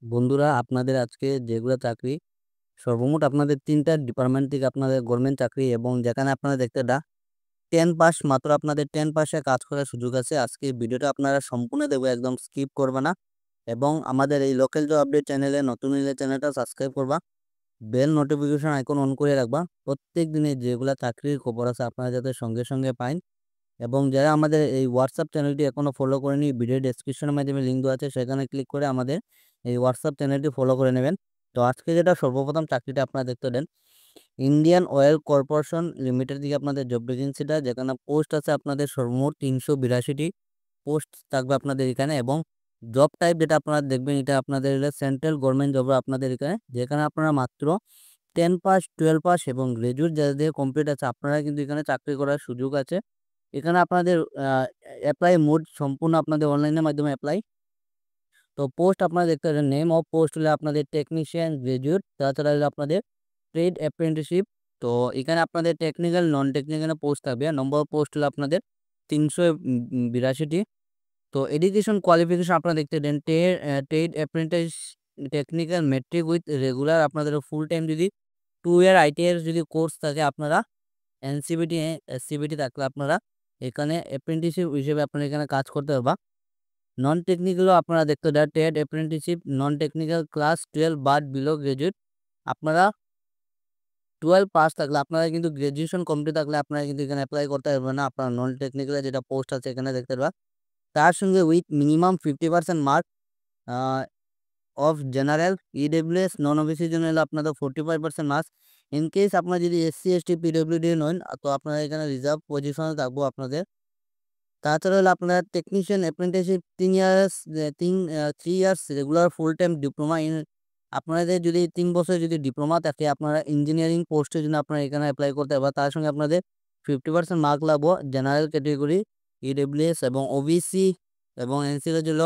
বন্ধুরা আপনাদের আজকে যেগুলো চাকরি সর্বমোট আপনাদের ৩টা ডিপার্টমেন্ট থেকে আপনাদের গভর্নমেন্ট চাকরি এবং যেখানে আপনারা দেখতে 10 পাস মাত্র আপনাদের 10 পাসে কাজ করার সুযোগ আছে। আজকে ভিডিওটা আপনারা সম্পূর্ণ দেখবে, একদম স্কিপ করবে না। এবং আমাদের এই লোকাল জব আপডেট চ্যানেলে নতুন হলে চ্যানেলটা সাবস্ক্রাইব করবা, বেল নোটিফিকেশন আইকন অন করে রাখবা। প্রত্যেক দিনে যেগুলা চাকরির খবর আছে আপনারা যাতে সঙ্গে সঙ্গে পাইন। এবং যারা আমাদের এই হোয়াটসঅ্যাপ চ্যানেলটি এখনো ফলো করেনি, ভিডিও ডেসক্রিপশনের মাধ্যমে লিঙ্ক দেওয়া আছে, সেখানে ক্লিক করে আমাদের এই হোয়াটসঅ্যাপ চ্যানেলটি ফলো করে নেবেন। তো আজকে যেটা সর্বপ্রথম চাকরিটা আপনারা দেখতে দেন, ইন্ডিয়ান অয়েল কর্পোরেশন লিমিটেড থেকে আপনাদের জব ভ্যাকেন্সিটা, যেখানে পোস্ট আছে আপনাদের সর্বমোট 382টি পোস্ট থাকবে আপনাদের এখানে। এবং জব টাইপ যেটা আপনারা দেখবেন, এটা আপনাদের সেন্ট্রাল গভর্নমেন্ট জব আপনাদের এখানে, যেখানে আপনারা মাত্র 10 পাস 12 পাস এবং গ্রাজুয়েট যাদের কমপ্লিট আছে আপনারা কিন্তু এখানে চাকরি করার সুযোগ আছে। এখানে আপনাদের অ্যাপ্লাই মোড সম্পূর্ণ আপনাদের অনলাইনের মাধ্যমে অ্যাপ্লাই। তো পোস্ট আপনারা দেখতে পাচ্ছেন, নেম অফ পোস্ট হলে আপনাদের টেকনিশিয়ান, গ্রাজুয়েট, তাছাড়া হলে আপনাদের ট্রেড অ্যাপ্রেন্টিসশিপ। তো এখানে আপনাদের টেকনিক্যাল নন টেকনিক্যাল পোস্ট থাকবে। নম্বর পোস্ট হলো আপনাদের 382টি। তো এডুকেশন কোয়ালিফিকেশন আপনারা দেখতে দেন, trade apprentice technical matric with regular আপনাদের ফুল টাইম যদি 2 ইয়ার আইটিআই যদি কোর্স থাকে, আপনারা এনসিবিটি এসসিবিটি থাকলে আপনারা এখানে অ্যাপ্রেন্টিসশিপ হিসেবে আপনারা এখানে কাজ করতে পারবা। নন টেকনিক্যালও আপনারা দেখতে দেন, trade apprenticeship non technical class 12 but below graduate. আপনারা 12 পাস থাকলে, আপনারা কিন্তু গ্রাজুয়েশন কমপ্লিট থাকলে আপনারা কিন্তু এখানে অ্যাপ্লাই করতে পারবেন না। আপনারা নন টেকনিক্যালে যেটা পোস্ট আছে এখানে দেখতে পারবা। তার সঙ্গে with minimum 50% mark of general, EWS, non ওবিসির জন্য হলো আপনাদের 45% মার্কস। ইন কেস আপনারা যদি এসসি এসটি পিডব্লিউডি নন, তো আপনারা এখানে রিজার্ভ পজিশনে থাকবো আপনাদের। তাছাড়া হলো আপনার technician apprenticeship 3 years regular full time diploma in. আপনাদের যদি 3 বছর যদি ডিপ্লোমা থাকে, আপনারা ইঞ্জিনিয়ারিং পোস্টের জন্য আপনারা এখানে অ্যাপ্লাই করতে পারবেন। তার সঙ্গে আপনাদের 50% মার্ক লাগবে জেনারেল ক্যাটেগরি, ইডব্লিউএস এবং ওবিসি এবং এনসির জন্য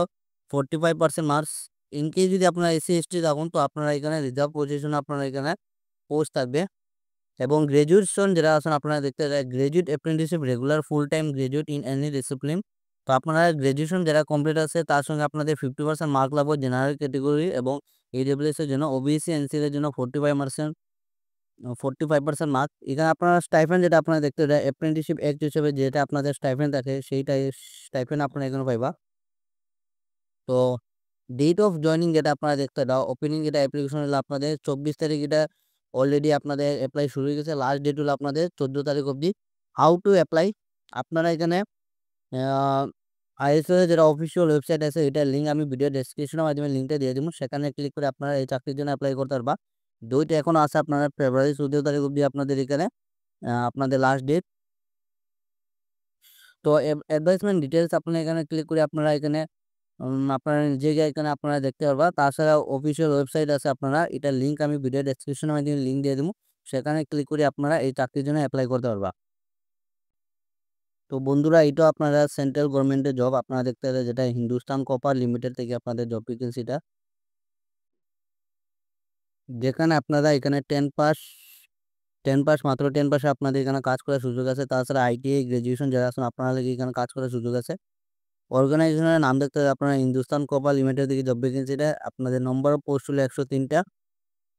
45% মার্কস। ইন কেস যদি আপনারা এসসি এসটি থাকুন, তো আপনারা এখানে রিজার্ভ পজিশনে আপনারা এখানে পোস্ট থাকবে। এবং গ্র্যাজুয়েশন যারা আছেন আপনারা দেখতে graduate apprenticeship regular full time graduate in any discipline. তো আপনারা গ্র্যাজুয়েশন যারা কমপ্লিট আছে তার সঙ্গে আপনাদের 50% মার্ক লাগবে জেনারেল ক্যাটেগরি এবং ইডব্লিউএস এর জন্য, ওবিসি এনসি এর জন্য 45% মার্ক। এখানে আপনারা স্টাইপেন্ড যেটা আপনারা দেখতে অ্যাপ্রেন্টিসশিপ অ্যাক্ট হিসেবে যেটা আপনাদের স্টাইপেন্ড থাকে, সেইটাই স্টাইপেন্ড আপনারা এখানে পাইবা। তো ডেট অফ জয়নিং যেটা আপনারা দেখতে ওপেনিং যেটা অ্যাপ্লিকেশন হলো আপনাদের 24 তারিখ, এটা অলরেডি আপনাদের অ্যাপ্লাই শুরু হয়ে গেছে। লাস্ট ডেট হলো আপনাদের 14 তারিখ অবধি। হাউ টু অ্যাপ্লাই, আপনারা এখানে আইএসও যেটা অফিসিয়াল ওয়েবসাইট আছে, এটার লিঙ্ক আমি ভিডিও ডেসক্রিপশনের মাধ্যমে লিঙ্কটা দিয়ে দেবো, সেখানে ক্লিক করে আপনারা এই চাকরির জন্য অ্যাপ্লাই করতে পারবা। ডেট এখন আছে আপনারা ফেব্রুয়ারি 14 তারিখ অবধি আপনাদের এখানে আপনাদের লাস্ট ডেট। তো অ্যাডভাইসমেন্ট ডিটেলস আপনারা এখানে ক্লিক করে আপনারা এখানে আপনারা নিজেকে এখানে আপনারা দেখতে পারবা। তাছাড়া অফিসিয়াল ওয়েবসাইট আছে, আপনারা এটার লিঙ্ক আমি ভিডিও ডেসক্রিপশনের মাধ্যমে লিঙ্ক দিয়ে দেবো, সেখানে ক্লিক করে আপনারা এই চাকরির জন্য অ্যাপ্লাই করতে পারবা। তো বন্ধুরা, এটা আপনারা সেন্ট্রাল গভর্নমেন্টের জব আপনারা দেখতে পারেন, যেটা হিন্দুস্তান কপার লিমিটেড থেকে আপনাদের জব ভ্যাকেন্সিটা, যেখানে আপনারা এখানে 10 পাস মাত্র 10 পাসে আপনাদের এখানে কাজ করার সুযোগ আছে। তাছাড়া আইটিআই গ্রাজুয়েশন যারা আছেন আপনারা এখানে কাজ করার সুযোগ আছে। অর্গানাইজেশনের নাম দেখতে হবে আপনারা হিন্দুস্তান কপার লিমিটেড থেকে জব ভ্যাকেন্সিটা। আপনাদের নম্বর অফ পোস্ট হলো 103টা।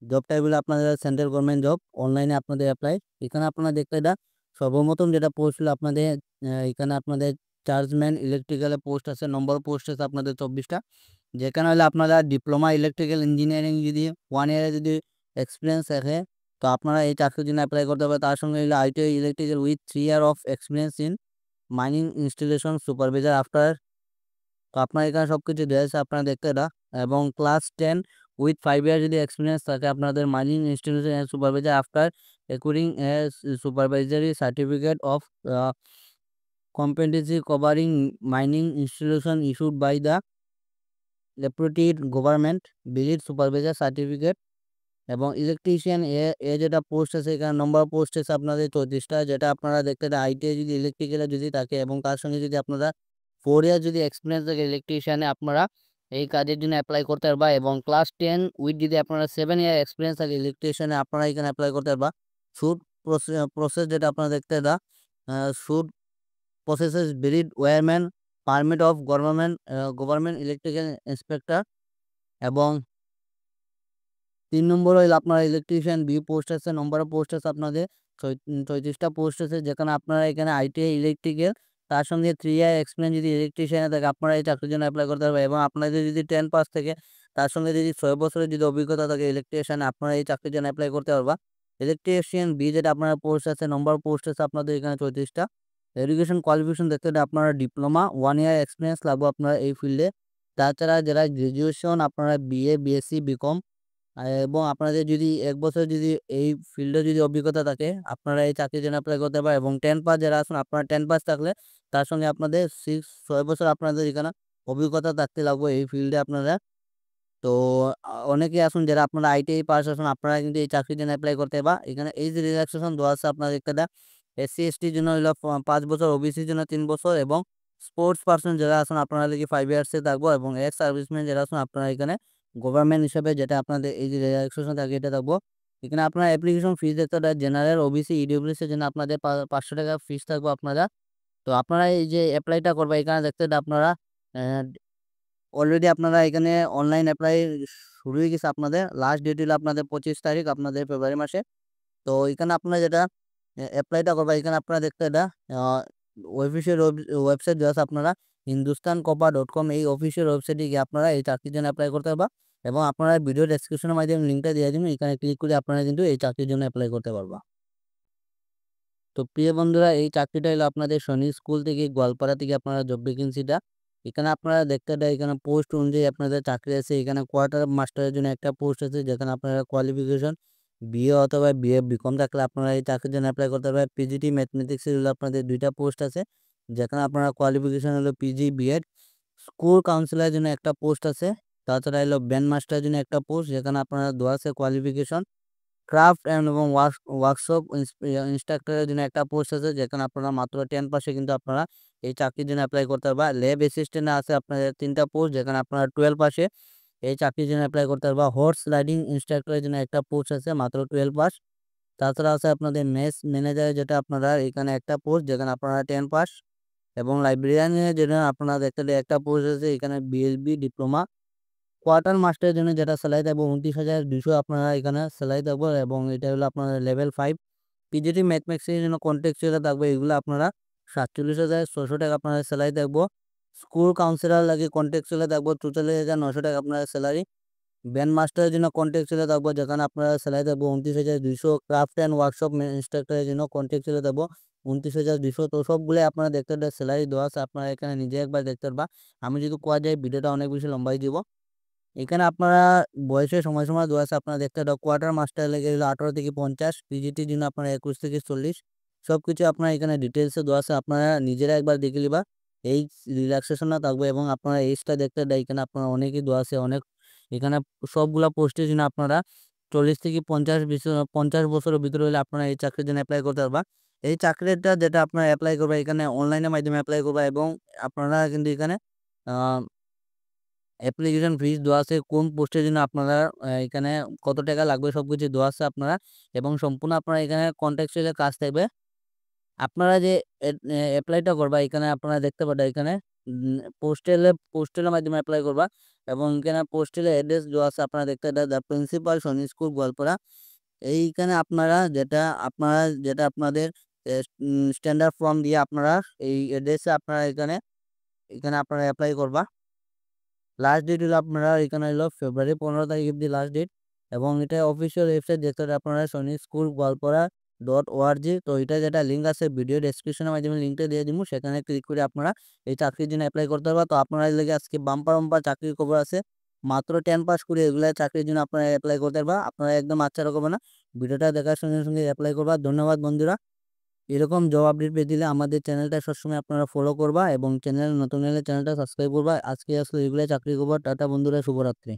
জব টাইপ হলো আপনাদের সেন্ট্রাল গভর্নমেন্ট জব, অনলাইনে আপনাদের অ্যাপ্লাই। এখানে আপনারা দেখতে সর্বপ্রথম যেটা পোস্ট হলো আপনাদের এখানে আপনাদের চার্জম্যান ইলেকট্রিক্যালের পোস্ট আছে। নম্বর পোস্ট আছে আপনাদের 24টা, যেখানে হলে আপনারা ডিপ্লোমা ইলেকট্রিক্যাল ইঞ্জিনিয়ারিং যদি 1 ইয়ারে যদি এক্সপিরিয়েন্স থাকে, তো আপনারা এই চাকরির জন্য অ্যাপ্লাই করতে হবে। তার সঙ্গে হলো ITI electrical with 3 year of experience in mining installation supervisor after. তো আপনার এখানে সব কিছু দেওয়া আছে আপনারা দেখতে এবং ক্লাস 10 উইথ 5 ইয়ার যদি এক্সপিরিয়েন্স থাকে আপনাদের mining institution supervisor after acquiring supervisory certificate of competency covering mining installation issued by the deputed government visit supervisor certificate। এবং ইলেকট্রিশিয়ান যেটা পোস্ট আছে এখানে নম্বর পোস্ট আছে আপনাদের 34টা, যেটা আপনারা দেখতে আইটিআই যদি ইলেকট্রিক্যালে যদি থাকে এবং তার সঙ্গে যদি আপনারা 4 ইয়ার যদি এক্সপিরিয়েন্স থাকে ইলেকট্রিশিয়ানে, আপনারা এই কাজের জন্য অ্যাপ্লাই করতে পারবা। এবং ক্লাস 10 উইথ যদি আপনারা 7 ইয়ার এক্সপিরিয়েন্স থাকে ইলেকট্রিশিয়ানে, আপনারা এখানে অ্যাপ্লাই করতে পারবা। শুড প্রসেস যেটা আপনারা দেখতে should processes varied wireman permit of government electrical inspector. এবং 3 নম্বর হইলো আপনার ইলেকট্রিশিয়ান বি পোস্ট আছে, নম্বরে পোস্ট আছে আপনাদের ৩৬টা পোস্ট আছে, যেখানে আপনারা এখানে আইটিআই ইলেকট্রিক্যাল তার সঙ্গে 3 ইয়ার এক্সপেরিয়েন্স যদি ইলেকট্রিশিয়ান থাকে আপনারা এই চাকরির জন্য এপ্লাই করতে পারবেন এবং আপনাদের যদি 10 পাস থেকে তার সঙ্গে যদি 6 বছরের যদি অভিজ্ঞতা থাকে ইলেকট্রিশিয়ানে আপনারা এই চাকরির জন্য এপ্লাই করতে পারবা। ইলেকট্রিশিয়ান বি যেটা আপনার পোস্ট আছে, নম্বর পোস্ট আছে আপনাদের এখানে ৩৪টা। এডুকেশন কোয়ালিফিকেশন দেখতে হলে আপনারা ডিপ্লোমা 1 ইয়ার এক্সপেরিয়েন্স লাগবে আপনারা এই ফিল্ডে। তাছাড়া যারা গ্র্যাজুয়েশন আপনারা বিএ, বিএসসি, বিকম এবং আপনাদের যদি ১ বছর যদি এই ফিল্ডে যদি অভিজ্ঞতা থাকে আপনারা এই চাকরির জন্য এপ্লাই করতে পারেন এবং 10 পাস যারা আছেন আপনারা 10 পাস থাকলে তার সঙ্গে আপনাদের 6 বছর আপনাদের এখানে অভিজ্ঞতা থাকতে লাগবে এই ফিল্ডে আপনারা। তো অনেকেই আছেন যারা আপনারা আইটিআই পাস আছেন আপনারা কিন্তু এই চাকরির জন্য এপ্লাই করতে বা এখানে এজ রিল্যাক্সেশন দেওয়া আছে আপনাদের একটা। এসসি/এসটির জন্য হইলো ৫ বছর, ওবিসির জন্য ৩ বছর এবং স্পোর্টস পারসন যারা আছেন আপনারা লাগি 5 ইয়ার্সে থাকবো এবং এক্স সার্ভিসম্যান যারা আছেন আপনারা এখানে গভর্নমেন্ট হিসাবে যেটা আপনাদের এই যে রিল্যাক্সেশন থাকে এটা থাকবো। এখানে আপনার অ্যাপ্লিকেশন ফিস দেখতে জেনারেল, ওবিসি, ইডব্লিউএস এর জন্য আপনাদের ৫০০ টাকা ফিস থাকবে আপনারা। তো আপনারা এই যে এপ্লাইটা করবে এখানে দেখতে আপনারা অলরেডি আপনারা এখানে অনলাইন এপ্লাই শুরু হয়ে গেছে আপনাদের। লাস্ট ডেট হলো আপনাদের 25 তারিখ আপনাদের ফেব্রুয়ারি মাসে। তো এখানে আপনারা যেটা এপ্লাইটা করবা এখানে আপনারা দেখতে এটা অফিসিয়াল ওয়েবসাইট দেওয়া আছে আপনারা hindustancopper.com এই অফিসিয়াল ওয়েবসাইটে গিয়ে আপনারা এই চাকরির জন্য এপ্লাই করতে পারবা এবং আপনারা ভিডিও ডেসক্রিপশনের মাধ্যমে লিঙ্কটা দিয়ে দিন, এখানে ক্লিক করে আপনারা কিন্তু এই চাকরির জন্য এপ্লাই করতে পারবা। তো প্রিয় বন্ধুরা এই চাকরিটা হলো আপনাদের সৈনিক স্কুল থেকে গোয়ালপাড়া থেকে আপনারা জব ভ্যাকেন্সিটা এখানে আপনারা দেখতে দেয় এখানে পোস্ট অনুযায়ী আপনাদের চাকরি আছে। এখানে কোয়ার্টার মাস্টারের জন্য একটা পোস্ট আছে, যেখানে আপনারা কোয়ালিফিকেশন বিএ অথবা বিএ বিকম থাকলে আপনারা এই চাকরির জন্য অ্যাপ্লাই করতে পারবেন। পিজিটি ম্যাথমেটিক্সের হলো আপনাদের 2টা পোস্ট আছে, যেখানে আপনারা কোয়ালিফিকেশন হলো পিজি বিএড। স্কুল কাউন্সিলরের জন্য একটা পোস্ট আছে। তাছাড়া হলো ব্যান্ড মাস্টারের জন্য একটা পোস্ট, যেখানে আপনারা দেওয়া আছে কোয়ালিফিকেশন। ক্রাফট অ্যান্ড এবং ওয়ার্কশপ ইনস্ট্রাক্টরের জন্য একটা পোস্ট আছে, যেখানে আপনারা মাত্র 10 পাসে কিন্তু আপনারা এই চাকরির জন্য অ্যাপ্লাই করতে পারবা। ল্যাব অ্যাসিস্ট্যান্টে আছে আপনাদের 3টা পোস্ট, যেখানে আপনারা 12 পাসে এই চাকরির জন্য অ্যাপ্লাই করতে পারবা। হর্স রাইডিং ইনস্ট্রাক্টরের জন্য একটা পোস্ট আছে মাত্র 12 পাস। তাছাড়া আছে আপনাদের মেস ম্যানেজারের যেটা আপনারা এখানে একটা পোস্ট, যেখানে আপনারা 10 পাস এবং লাইব্রেরিয়ানের জন্য আপনারা দেখতে একটা পোস্ট আছে এখানে বিএলবি ডিপ্লোমা। কোয়ার্টার মাস্টারের জন্য যেটা স্যালারি থাকবে ২৯,২০০ আপনারা এখানে স্যালারি থাকবে এবং এটা হলো আপনার লেভেল 5। পিজিটি ম্যাথমেটিক্সের জন্য কন্টেক্সচুয়াল থাকবে, এগুলো আপনারা ৪৭,৬০০ টাকা আপনার স্যালারি থাকবো। স্কুল কাউন্সিলর লাগে কন্টেক্সচুয়াল থাকবো ৪৪,৯০০ টাকা আপনার স্যালারি। ব্যান্ড মাস্টারের জন্য কন্টেক্সচুয়াল থাকবো, যেখানে আপনারা স্যালারি থাকবো ২৯,২০০। ক্রাফট অ্যান্ড ওয়ার্কশপ ইনস্ট্রাক্টরের জন্য কন্টেক্সচুয়াল থাকবো ২৯,২০০। তো সবগুলো আপনারা দেখতে স্যালারি দেওয়া আছে, আপনারা এখানে নিজে একবার দেখতে পারবা। আমি যদি কোয়া যায় ভিডিওটা অনেক বেশি লম্বাই দিব। এখানে আপনারা বয়সের সময় দেওয়া আছে, আপনারা দেখতে দাও। কোয়ার্টার মাস্টার লেগে গেলো 18 থেকে 50, পিজিটির জন্য আপনারা 21 থেকে 40। সবকিছু আপনারা এখানে ডিটেলসে দেওয়া আছে, আপনারা নিজেরা একবার দেখে নিবা। এই রিল্যাক্সেশনটা থাকবে এবং আপনারা এজটা দেখতে দেয় এখানে আপনারা অনেকই দেওয়া আছে অনেক। এখানে সবগুলা পোস্টের জন্য আপনারা 40 থেকে 50 বছরের ভিতরে হলে আপনারা এই চাকরির জন্য অ্যাপ্লাই করতে পারবা। এই চাকরিটা যেটা আপনারা অ্যাপ্লাই করবা এখানে অনলাইনের মাধ্যমে অ্যাপ্লাই করবা এবং আপনারা কিন্তু এখানে অ্যাপ্লিকেশন ফিস দেওয়া আছে, কোন পোস্টের জন্য আপনারা এখানে কত টাকা লাগবে সবকিছু দেওয়া আছে আপনারা এবং সম্পূর্ণ আপনারা এখানে কন্ট্রাকচুয়াল কাজ থাকবে। আপনারা যে অ্যাপ্লাইটা করবা এখানে আপনারা দেখতে পাবেন এখানে পোস্টেলের মাধ্যমে অ্যাপ্লাই করবা এবং এখানে পোস্টেলের অ্যাড্রেস দেওয়া আছে আপনারা দেখতে দ্য প্রিন্সিপাল সৈনিক স্কুল গোয়ালপাড়া। এইখানে আপনারা যেটা আপনাদের স্ট্যান্ডার্ড ফর্ম দিয়ে আপনারা এই অ্যাড্রেসে আপনারা এখানে এখানে আপনারা অ্যাপ্লাই করবা। লাস্ট ডেট হলো আপনারা এখানে হলো ফেব্রুয়ারি 15 তারিখ অব্দি লাস্ট ডেট এবং এটা অফিসিয়াল ওয়েবসাইট দেখতে হবে আপনারা সৈনিক স্কুল গোয়ালপাড়া.org। তো এটা যেটা লিঙ্ক আছে ভিডিও ডেসক্রিপশনের মাধ্যমে লিঙ্কটা দিয়ে দিব, সেখানে ক্লিক করে আপনারা এই চাকরির জন্য অ্যাপ্লাই করতে পারবা। তো আপনারা লেগে আজকে বাম্পার চাকরির খবর আছে, মাত্র 10 পাস করে এগুলো চাকরির জন্য আপনারা অ্যাপ্লাই করতে পারবা। আপনারা একদম আচ্ছা রকম না, ভিডিওটা দেখার সঙ্গে সঙ্গে অ্যাপ্লাই করবা। ধন্যবাদ বন্ধুরা। এরকম জব আপডেট পেতে দিলে আমাদের চ্যানেলটা সবসময় আপনারা ফলো করবা এবং চ্যানেল নতুন হলে চ্যানেলটা সাবস্ক্রাইব করবা। আজকে আসলে এগুলো চাকরি খবর। টাটা বন্ধুরা, শুভরাত্রি।